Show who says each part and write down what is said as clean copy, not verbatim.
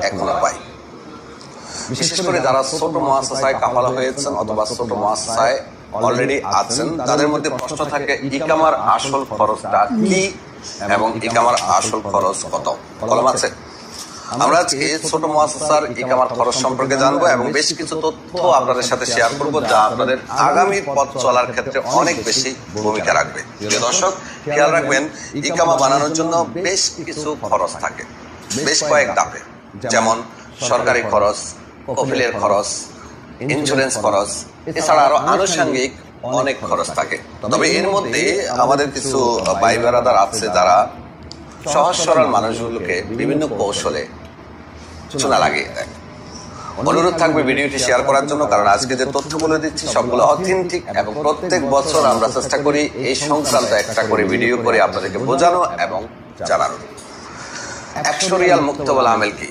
Speaker 1: এখনো পাই। বিশেষ করে যারা ছোট মুআসসাসায় কাফালা হয়েছেন অথবা ছোট মুআসসাসায় অলরেডি আছেন, তাদের মধ্যে প্রশ্ন থাকে ইকামার আসল খরচটা কি এবং ইকামার আসল খরচ কত। কলম আছে? আমরা আজকে ছোট মুআসসাসার ইকামার খরচ সম্পর্কে জানবো এবং বেশ কিছু তথ্য আপনাদের সাথে শেয়ার করব যা আপনাদের আগামী পথ চলার ক্ষেত্রে অনেক বেশি ভূমিকা রাখবে। প্রিয় দর্শক, খেয়াল রাখবেন ইকামা বানানোর জন্য বেশ কিছু খরচ থাকে, বেশ কয়েক ধাপে, যেমন সরকারি খরচ, কফিলের খরচ, ইন্স্যুরেন্স খরচ, এছাড়া আরো আনুষঙ্গিক অনেক খরচ থাকে। তবে এর মধ্যে আমাদের কিছু ভাই ব্রাদার আছে যারা সহজ সরল মানুষগুলোকে বিভিন্ন কৌশলে চুনা লাগিয়ে দেয়। অনুরোধ থাকবে ভিডিওটি শেয়ার করার জন্য, কারণ আজকে যে তথ্যগুলো দিচ্ছি সবগুলো অথেন্টিক এবং প্রত্যেক বছর আমরা চেষ্টা করি এই সংক্রান্ত একটা করে ভিডিও করে আপনাদেরকে বোঝানো এবং জানানো। 100 রিয়াল মুক্ত বলা আমেল কি?